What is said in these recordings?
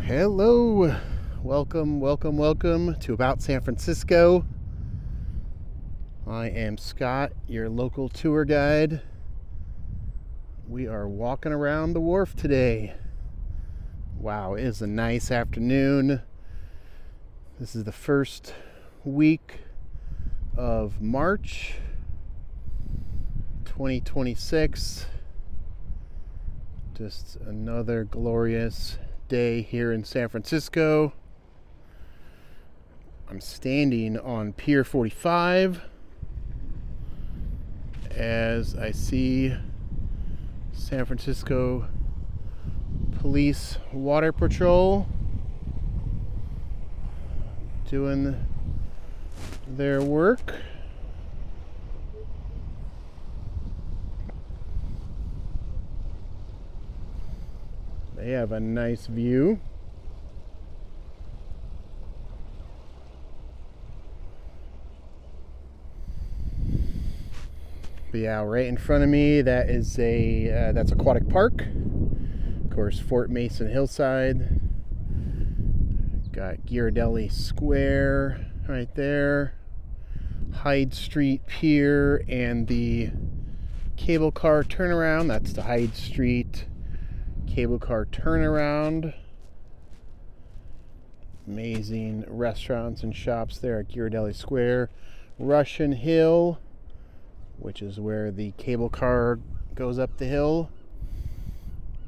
Hello, welcome to About San Francisco. I am Scott, your local tour guide. We are walking around the wharf today. Wow, it is a nice afternoon. This is the first week of March 2026. Just another glorious day here in San Francisco. I'm standing on Pier 45 as I see San Francisco Police Water Patrol doing their work. They have a nice view. But yeah, right in front of me, that is that's Aquatic Park. Of course, Fort Mason Hillside. Got Ghirardelli Square right there. Hyde Street Pier and the cable car turnaround. That's the Hyde Street cable car turnaround. Amazing restaurants and shops there at Ghirardelli Square. Russian Hill, which is where the cable car goes up the hill.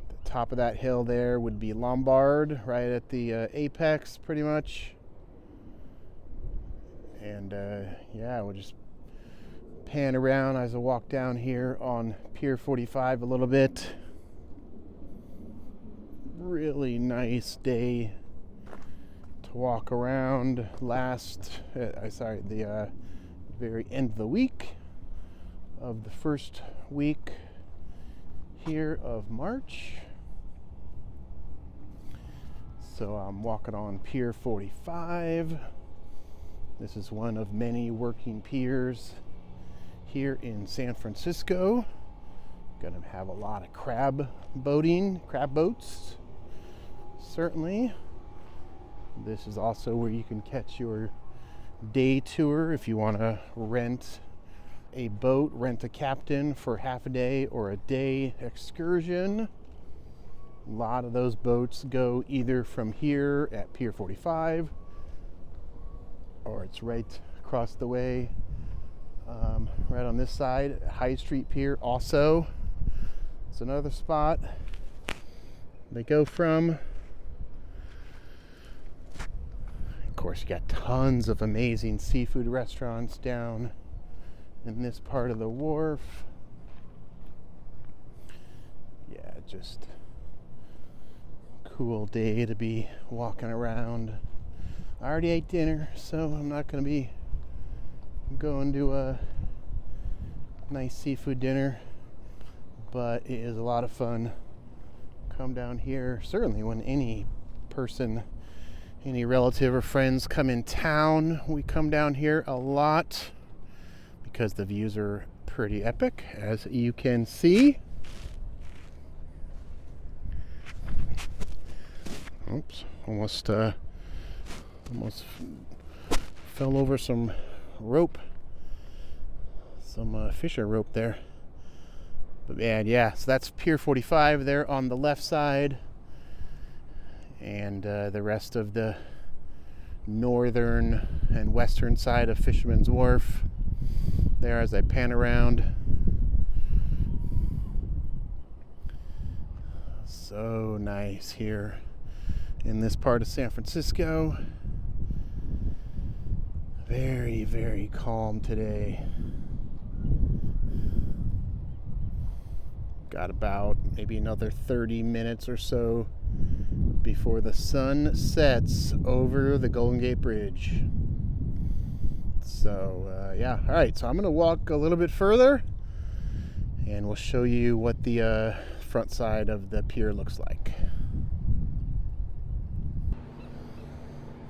The top of that hill there would be Lombard, right at the apex pretty much. And yeah, we'll just pan around as I walk down here on Pier 45 a little bit. Really nice day to walk around. The very end of the week of the first week here of March. So I'm walking on Pier 45. This is one of many working piers here in San Francisco. Gonna have a lot of crab boats. Certainly. This is also where you can catch your day tour if you want to rent a boat, rent a captain for half a day or a day excursion. A lot of those boats go either from here at Pier 45 or it's right across the way, right on this side, High Street Pier also. It's another spot they go from. Of course, you got tons of amazing seafood restaurants down in this part of the wharf. Yeah, just cool day to be walking around. I already ate dinner, so I'm not going to be going to a nice seafood dinner, but it is a lot of fun. Come down here, certainly when any relative or friends come in town, we come down here a lot because the views are pretty epic, as you can see. Oops, almost fell over some rope, some fisher rope there. But yeah, so that's Pier 45 there on the left side. And the rest of the northern and western side of Fisherman's Wharf there as I pan around. So nice here in this part of San Francisco. Very, very calm today. Got about maybe another 30 minutes or so before the sun sets over the Golden Gate Bridge. So yeah, all right, so I'm gonna walk a little bit further and we'll show you what the front side of the pier looks like.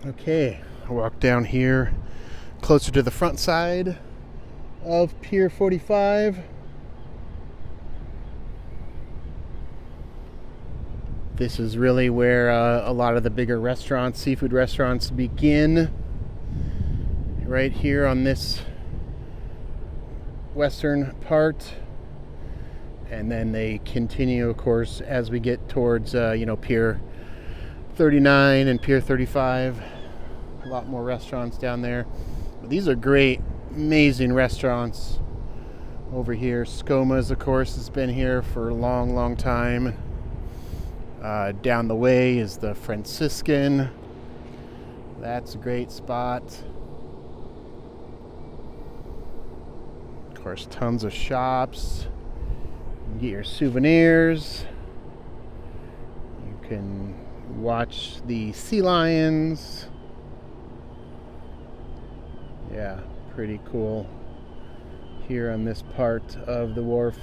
Okay, I walk down here closer to the front side of Pier 45. This is really where a lot of the bigger restaurants, seafood restaurants, begin. Right here on this western part. And then they continue, of course, as we get towards, Pier 39 and Pier 35. A lot more restaurants down there. But these are great, amazing restaurants over here. Skoma's, of course, has been here for a long, long time. Down the way is the Franciscan. That's a great spot. Of course, tons of shops. You can get your souvenirs. You can watch the sea lions. Yeah, pretty cool here on this part of the wharf.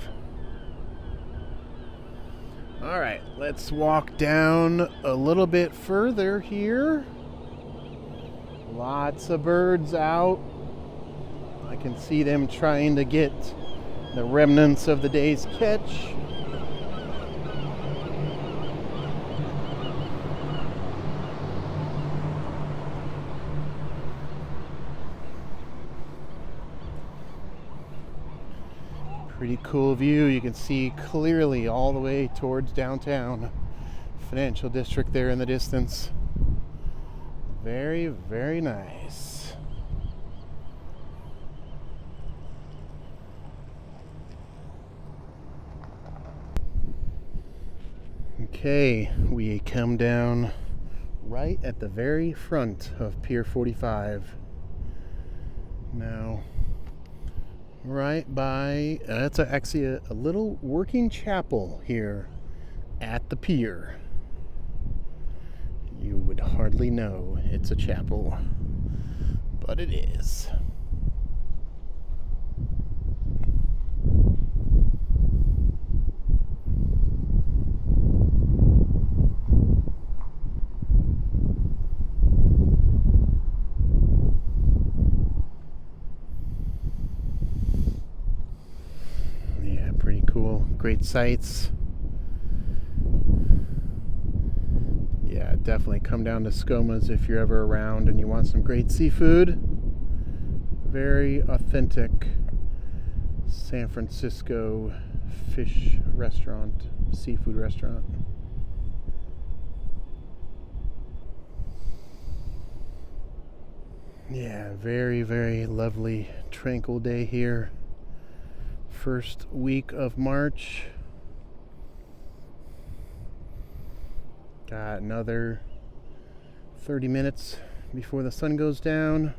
All right, let's walk down a little bit further here. Lots of birds out. I can see them trying to get the remnants of the day's catch. Pretty cool view. You can see clearly all the way towards downtown financial district there in the distance. Very, very nice. Okay, we come down right at the very front of Pier 45. Now, right by, that's actually a little working chapel here at the pier. You would hardly know it's a chapel, but it is. Cool, great sights. Yeah, definitely come down to Skoma's if you're ever around and you want some great seafood. Very authentic San Francisco fish restaurant, seafood restaurant. Yeah, very, very lovely, tranquil day here. First week of March. Got another 30 minutes before the sun goes down.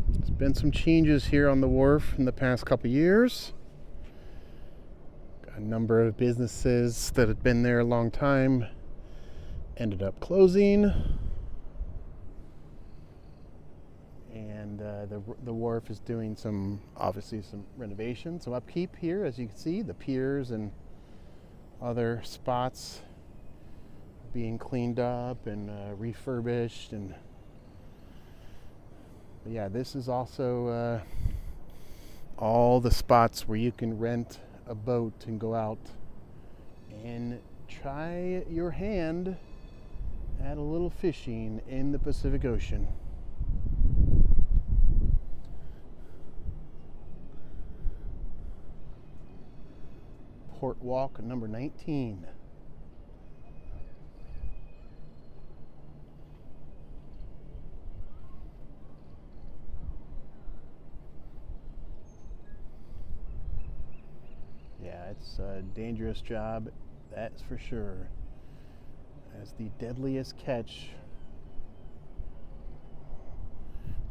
There's been some changes here on the wharf in the past couple years. Got a number of businesses that had been there a long time ended up closing. And the wharf is doing obviously some renovation, some upkeep here, as you can see. The piers and other spots being cleaned up and refurbished. But yeah, this is also all the spots where you can rent a boat and go out and try your hand at a little fishing in the Pacific Ocean. Port Walk number 19. Yeah, it's a dangerous job, that's for sure. As the deadliest catch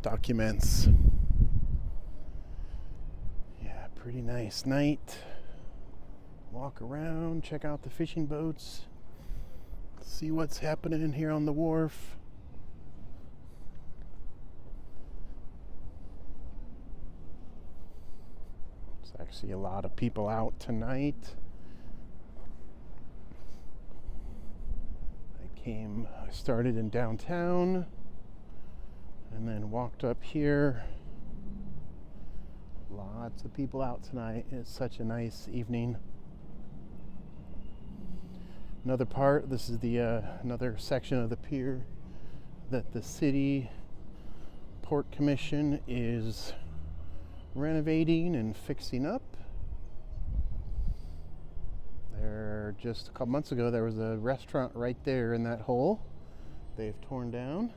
documents. Yeah, pretty nice night. Walk around, check out the fishing boats, see what's happening here on the wharf. There's actually a lot of people out tonight. I started in downtown and then walked up here. Lots of people out tonight. It's such a nice evening. Another part, this is the another section of the pier that the city port commission is renovating and fixing up. There, just a couple months ago, there was a restaurant right there in that hole they've torn down.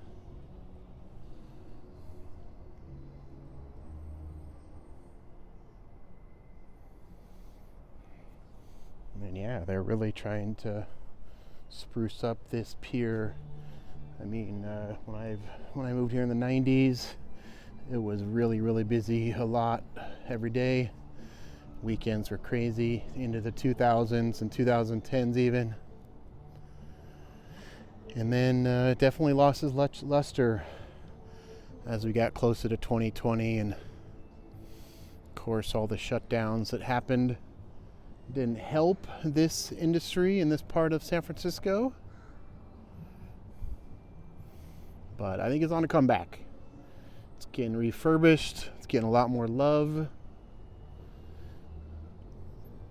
And yeah, they're really trying to spruce up this pier. I mean, when I moved here in the 90s, it was really busy a lot every day. Weekends were crazy into the 2000s and 2010s even. And then it definitely lost its luster as we got closer to 2020, and of course all the shutdowns that happened didn't help this industry in this part of San Francisco. But I think it's on a comeback. It's getting refurbished. It's getting a lot more love.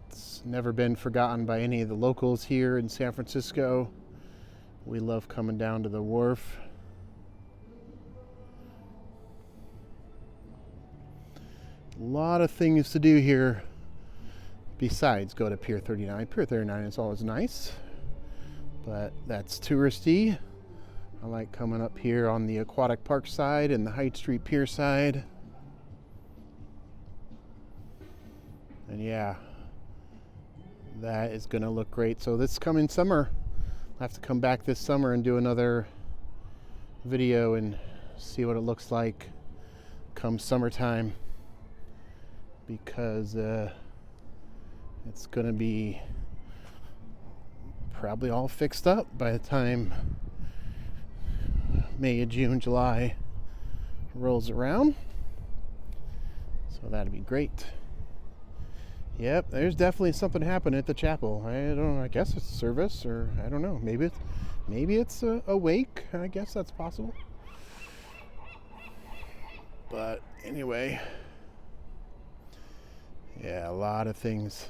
It's never been forgotten by any of the locals here in San Francisco. We love coming down to the Wharf. A lot of things to do here besides go to Pier 39. Pier 39 is always nice, but that's touristy. I like coming up here on the Aquatic Park side and the Hyde Street Pier side. And yeah, that is going to look great. So this coming summer, I'll have to come back this summer and do another video and see what it looks like come summertime, because it's going to be probably all fixed up by the time May, June, July rolls around. So that'd be great. Yep, there's definitely something happening at the chapel. I don't know, I guess it's service, or I don't know. Maybe it's a wake. I guess that's possible. But anyway, yeah, a lot of things.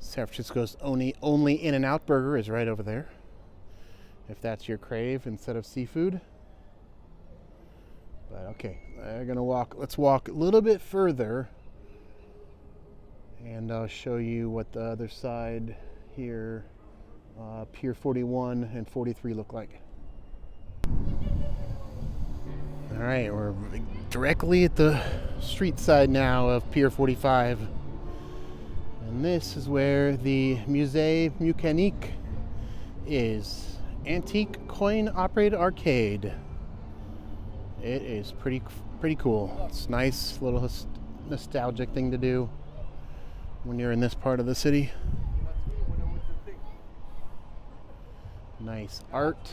San Francisco's only In-N-Out burger is right over there, if that's your crave instead of seafood. But okay, let's walk a little bit further, and I'll show you what the other side here, Pier 41 and 43 look like. All right, we're directly at the street side now of Pier 45. And this is where the Musée Mécanique is. Antique coin-operated arcade. It is pretty cool. It's a nice little nostalgic thing to do when you're in this part of the city. Nice art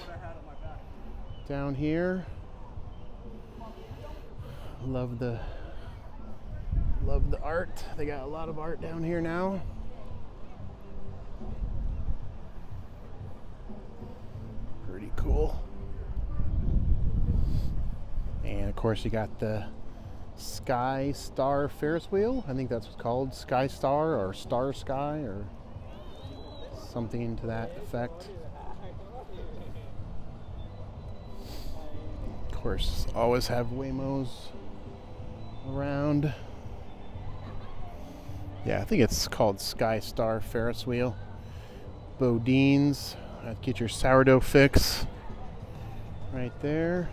down here. Love the art. They got a lot of art down here now. Pretty cool. And of course you got the Sky Star Ferris wheel. I think that's what's called, Sky Star or Star Sky or something to that effect. Of course, always have Waymos around. Yeah, I think it's called Sky Star Ferris wheel. Bodine's, get your sourdough fix right there.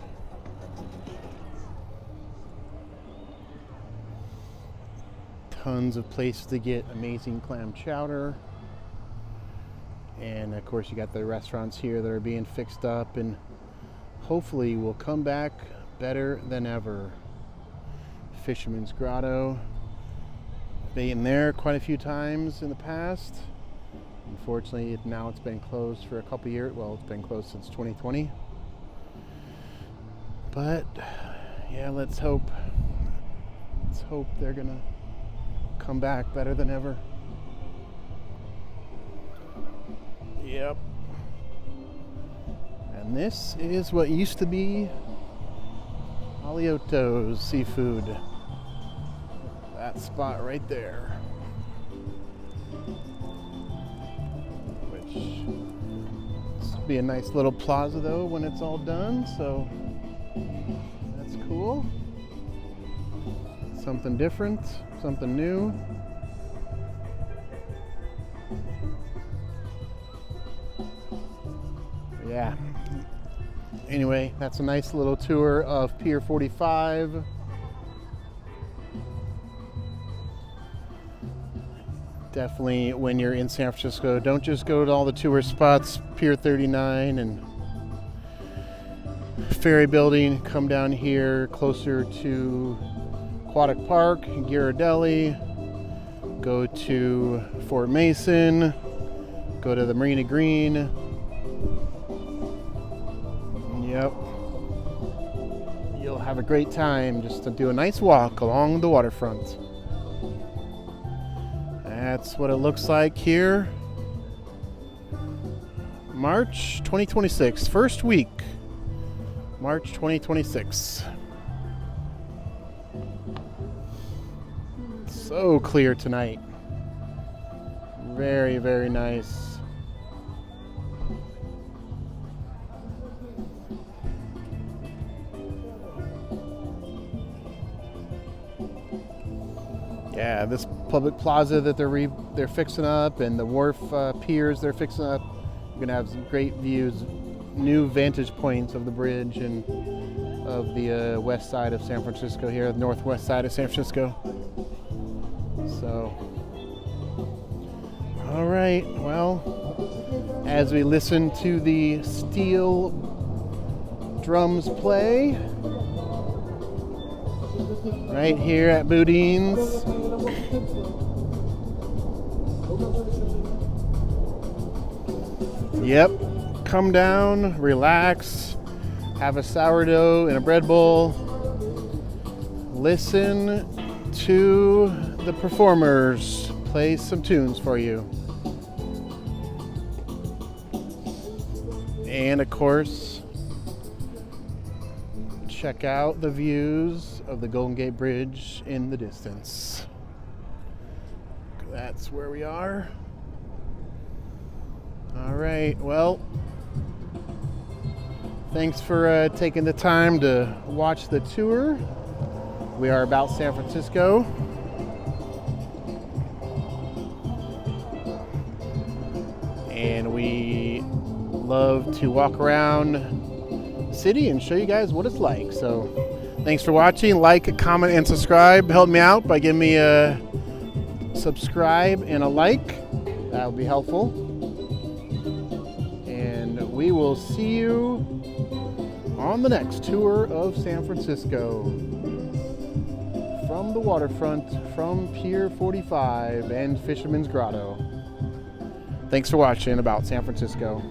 Tons of places to get amazing clam chowder. And of course you got the restaurants here that are being fixed up and hopefully will come back better than ever. Fisherman's Grotto. Been there quite a few times in the past. Unfortunately, now it's been closed for a couple years. Well, it's been closed since 2020. But yeah, let's hope they're gonna come back better than ever. Yep. And this is what used to be Alioto's Seafood. That spot right there. Which Be a nice little plaza though when it's all done, so that's cool. Something different, something new. Yeah. Anyway, that's a nice little tour of Pier 45. Definitely, when you're in San Francisco, don't just go to all the tourist spots, Pier 39 and Ferry Building. Come down here closer to Aquatic Park, Ghirardelli. Go to Fort Mason. Go to the Marina Green. Yep. You'll have a great time just to do a nice walk along the waterfront. That's what it looks like here. March 2026, first week. March 2026. So clear tonight. Very, very nice. Yeah, this public plaza that they're fixing up, and the Wharf piers they're fixing up. You're gonna have some great views, new vantage points of the bridge and of the west side of San Francisco here, the northwest side of San Francisco. So, all right. Well, as we listen to the steel drums play right here at Boudin's. Yep, come down, relax, have a sourdough and a bread bowl, listen to the performers play some tunes for you. And of course, check out the views of the Golden Gate Bridge in the distance. That's where we are. All right, well, thanks for taking the time to watch the tour. We are about San Francisco. And we love to walk around the city and show you guys what it's like. So thanks for watching. Like, comment, and subscribe. Help me out by giving me a subscribe and a like. That would be helpful. And we will see you on the next tour of San Francisco. From the waterfront, from Pier 45 and Fisherman's Grotto. Thanks for watching About San Francisco.